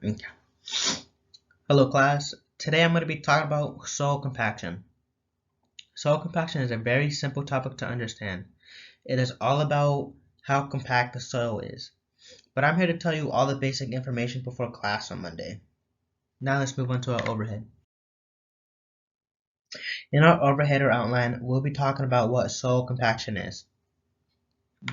Okay. Hello class. Today I'm going to be talking about soil compaction. Soil compaction is a very simple topic to understand. It is all about how compact the soil is. But I'm here to tell you all the basic information before class on Monday. Now let's move on to our overhead. In our overhead or outline, we'll be talking about what soil compaction is.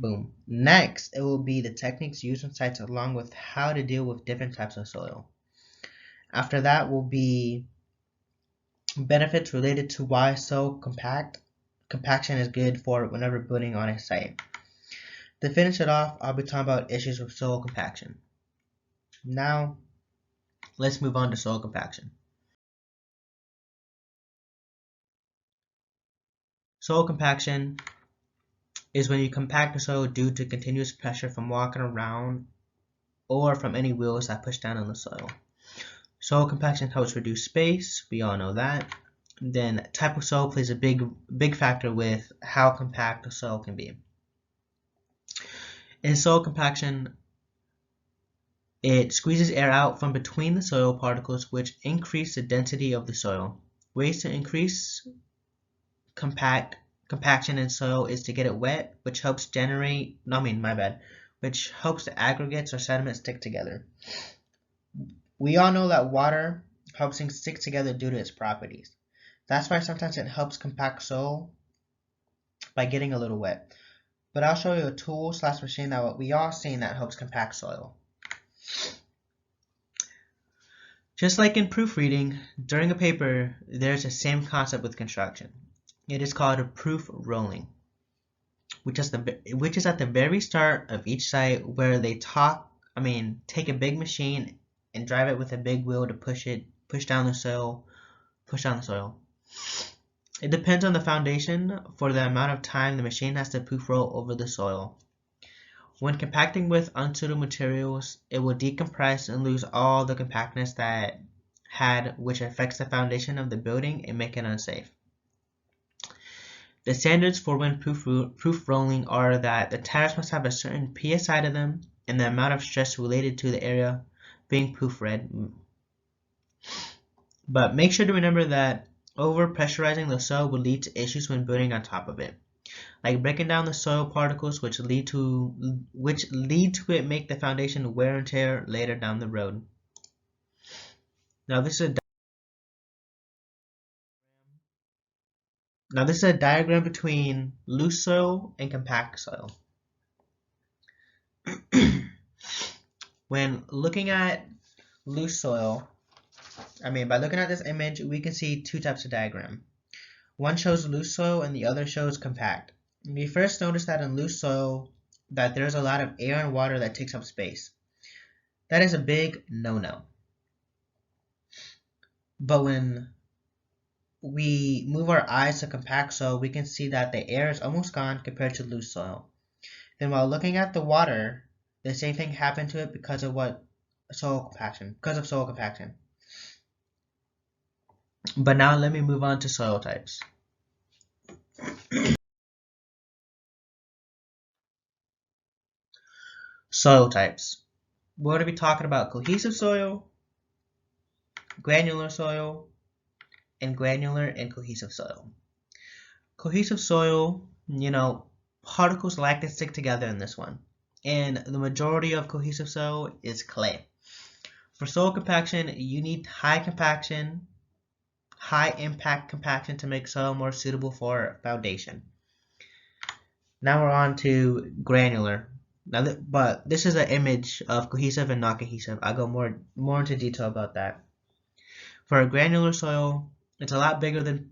Boom. Next, it will be the techniques used in sites along with how to deal with different types of soil. After that will be benefits related to why soil compaction is good for whenever building on a site. To finish it off, I'll be talking about issues with soil compaction. Now, let's move on to soil compaction. Soil compaction is when you compact the soil due to continuous pressure from walking around or from any wheels that push down on the soil. Soil compaction helps reduce space, we all know that. Then type of soil plays a big factor with how compact the soil can be. In soil compaction, it squeezes air out from between the soil particles, which increase the density of the soil. Ways to increase compaction in soil is to get it wet, which helps which helps the aggregates or sediments stick together. We all know that water helps things stick together due to its properties. That's why sometimes it helps compact soil by getting a little wet. But I'll show you a tool / machine that we all seen that helps compact soil. Just like in proofreading, during a paper, there's the same concept with construction. It is called a proof rolling, which is at the very start of each site where they take a big machine and drive it with a big wheel to push down the soil. It depends on the foundation for the amount of time the machine has to proof roll over the soil. When compacting with unsuitable materials, it will decompress and lose all the compactness that had, which affects the foundation of the building and make it unsafe. The standards for when proof rolling are that the tires must have a certain PSI to them and the amount of stress related to the area being proof read. But make sure to remember that over pressurizing the soil will lead to issues when building on top of it, like breaking down the soil particles, which lead to it make the foundation wear and tear later down the road. Now this is a diagram between loose soil and compact soil. When looking at loose soil, by looking at this image, we can see two types of diagram. One shows loose soil and the other shows compact. We first notice that in loose soil that there's a lot of air and water that takes up space. That is a big no-no. But when we move our eyes to compact soil, we can see that the air is almost gone compared to loose soil. Then while looking at the water, the same thing happened to it because of soil compaction. But now let me move on to soil types. Soil types. We're going to be talking about cohesive soil, granular soil, and granular and cohesive soil. Cohesive soil, particles like to stick together in this one. And the majority of cohesive soil is clay. For soil compaction, you need high impact compaction to make soil more suitable for foundation. Now we're on to granular. But this is an image of cohesive and not cohesive. I'll go more into detail about that. For a granular soil, it's a lot bigger than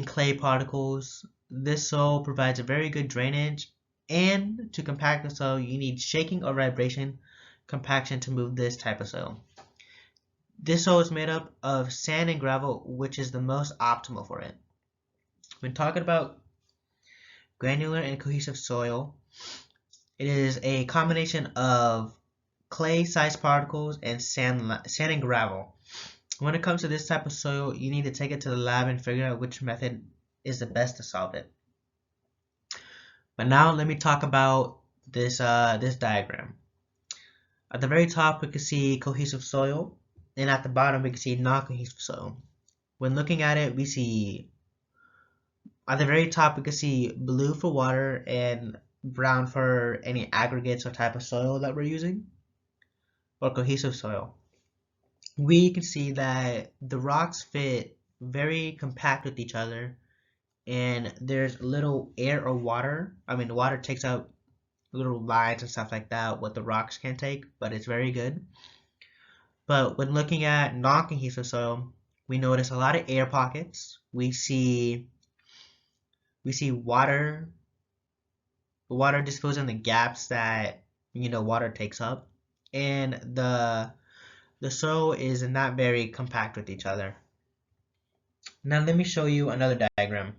clay particles. This soil provides a very good drainage, and to compact the soil, you need shaking or vibration compaction to move this type of soil. This soil is made up of sand and gravel, which is the most optimal for it. When talking about granular and cohesive soil, it is a combination of clay-sized particles and sand and gravel. When it comes to this type of soil, you need to take it to the lab and figure out which method is the best to solve it. But now let me talk about this diagram. At the very top, we can see cohesive soil, and at the bottom, we can see non-cohesive soil. When looking at it, we see at the very top, we can see blue for water and brown for any aggregates or type of soil that we're using, or cohesive soil. We can see that the rocks fit very compact with each other, and there's little air or water. I mean, the water takes out little lines and stuff like that, what the rocks can take, but it's very good. But when looking at non-cohesive soil, we notice a lot of air pockets. We see water disposing the gaps that water takes up, and the soil is not very compact with each other. Now let me show you another diagram.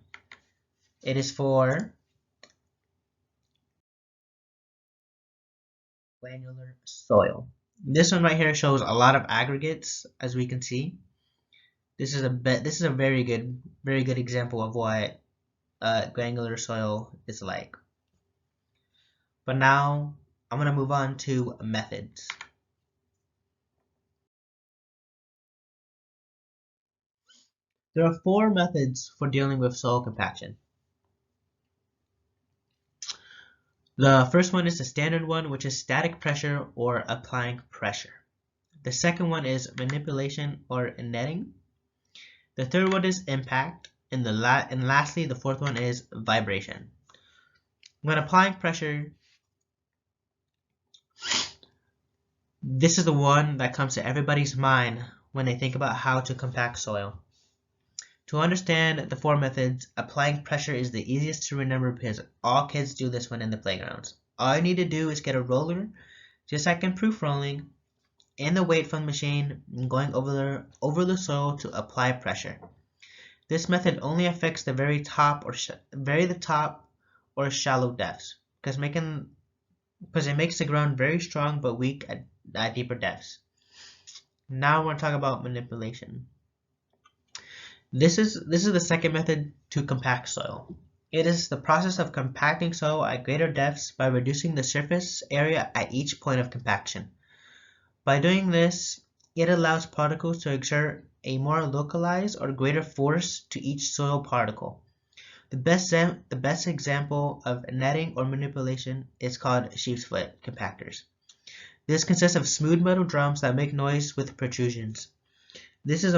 It is for granular soil. This one right here shows a lot of aggregates, as we can see. This is a very good example of what granular soil is like. But now I'm going to move on to methods. There are 4 methods for dealing with soil compaction. The first one is the standard one, which is static pressure or applying pressure. The second one is manipulation or netting. The third one is impact, and lastly, the fourth one is vibration. When applying pressure, this is the one that comes to everybody's mind when they think about how to compact soil. To understand the 4 methods, applying pressure is the easiest to remember because all kids do this when in the playgrounds. All you need to do is get a roller, just like in proof rolling, and the weight from the machine going over the soil to apply pressure. This method only affects the very top or shallow depths because it makes the ground very strong but weak at deeper depths. Now we're going to talk about manipulation. This is the second method to compact soil. It is the process of compacting soil at greater depths by reducing the surface area at each point of compaction. By doing this, it allows particles to exert a more localized or greater force to each soil particle. The best example of netting or manipulation is called sheep's foot compactors. This consists of smooth metal drums that make noise with protrusions. This is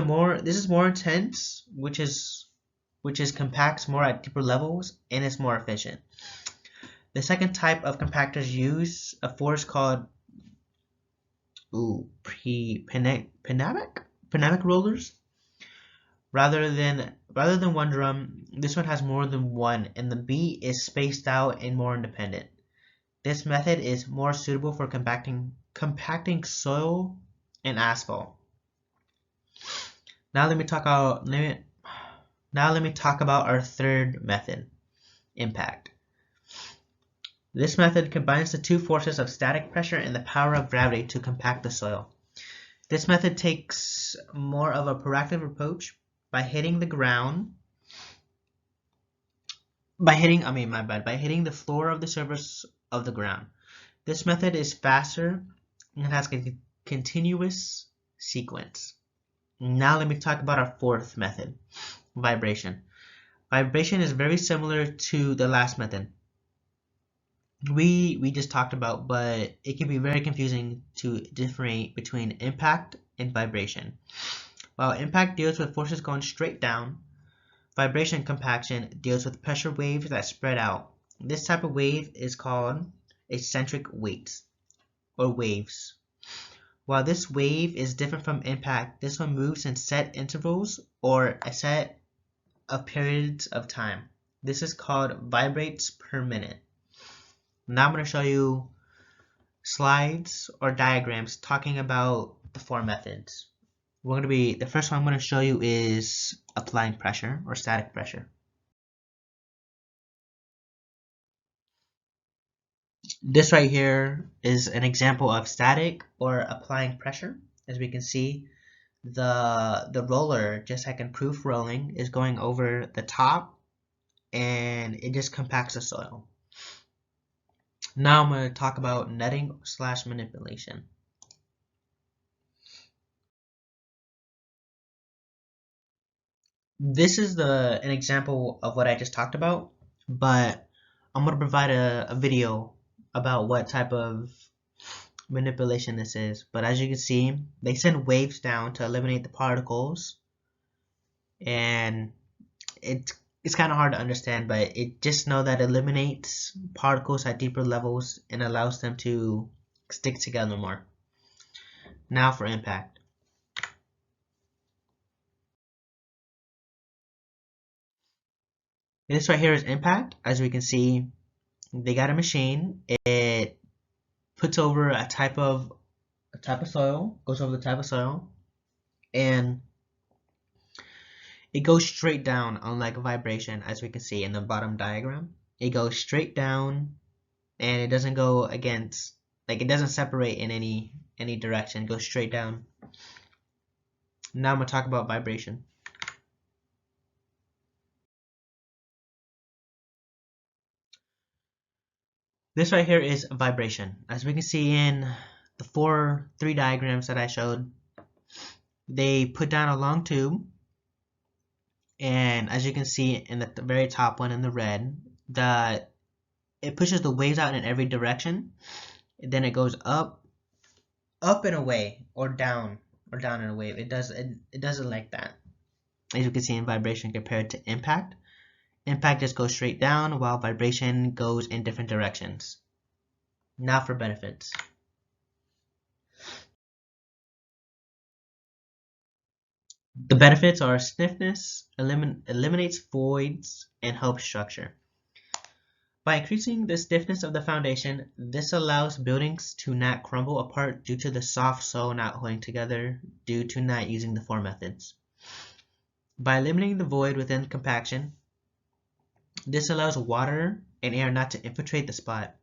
more intense, which compacts more at deeper levels and is more efficient. The second type of compactors use a force called pneumatic rollers. Rather than one drum, this one has more than one, and the beat is spaced out and more independent. This method is more suitable for compacting soil and asphalt. Now let me talk about our third method, impact. This method combines the 2 forces of static pressure and the power of gravity to compact the soil. This method takes more of a proactive approach by hitting the ground, by hitting the floor of the surface of the ground. This method is faster and has a continuous sequence. Now let me talk about our fourth method, vibration. Vibration is very similar to the last method we just talked about, but it can be very confusing to differentiate between impact and vibration. While impact deals with forces going straight down, vibration compaction deals with pressure waves that spread out. This type of wave is called eccentric weights or waves. While this wave is different from impact, this one moves in set intervals or a set of periods of time. This is called vibrates per minute. Now I'm going to show you slides or diagrams talking about the 4 methods. The first one I'm going to show you is applying pressure or static pressure. This right here is an example of static or applying pressure. As we can see, the roller, just like in proof rolling, is going over the top and it just compacts the soil. Now I'm going to talk about netting / manipulation. This is an example of what I just talked about, but I'm going to provide a video about what type of manipulation this is. But as you can see, they send waves down to eliminate the particles, and it's kind of hard to understand, but it just know that it eliminates particles at deeper levels and allows them to stick together more. Now for impact. This right here is impact. As we can see, they got a machine. It puts over a type of soil, goes over the type of soil, and it goes straight down, unlike a vibration, as we can see in the bottom diagram. It goes straight down, and it doesn't go against, like, it doesn't separate in any direction. It goes straight down. Now I'm gonna talk about vibration. This right here is vibration. As we can see in the three diagrams that I showed, they put down a long tube, and as you can see in the very top one in the red, it pushes the waves out in every direction. Then it goes up and away, or down and away. It doesn't like that. As you can see in vibration compared to impact. Impact just goes straight down, while vibration goes in different directions. Now for benefits. The benefits are stiffness, eliminates voids, and helps structure. By increasing the stiffness of the foundation, this allows buildings to not crumble apart due to the soft soil not holding together due to not using the 4 methods. By eliminating the void within compaction, this allows water and air not to infiltrate the spot.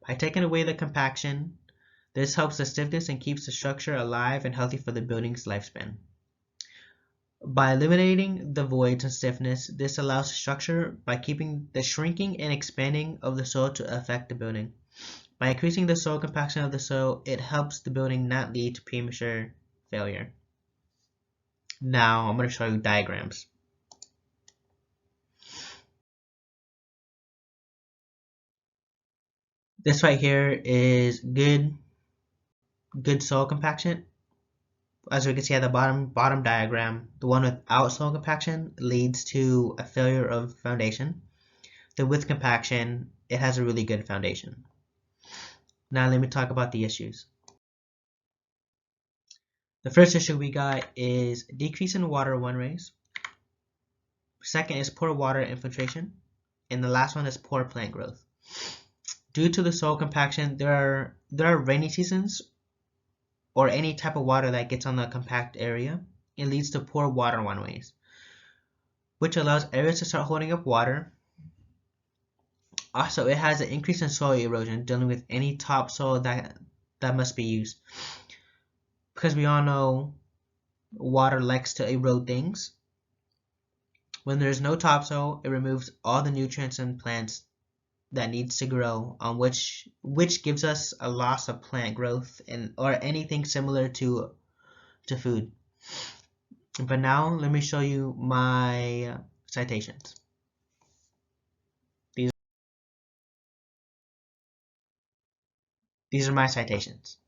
By taking away the compaction, this helps the stiffness and keeps the structure alive and healthy for the building's lifespan. By eliminating the voids and stiffness, this allows structure by keeping the shrinking and expanding of the soil to affect the building. By increasing the soil compaction of the soil, it helps the building not lead to premature failure. Now I'm going to show you diagrams. This right here is good soil compaction. As we can see at the bottom diagram, the one without soil compaction leads to a failure of foundation. The with compaction, it has a really good foundation. Now let me talk about the issues. The first issue we got is decrease in water runways. Second is poor water infiltration. And the last one is poor plant growth. Due to the soil compaction, there are rainy seasons or any type of water that gets on the compact area. It leads to poor water runways, which allows areas to start holding up water. Also, it has an increase in soil erosion, dealing with any topsoil that must be used. Because we all know water likes to erode things. When there's no topsoil, it removes all the nutrients in plants that needs to grow, which gives us a loss of plant growth or anything similar to food. But now let me show you my citations. These are my citations.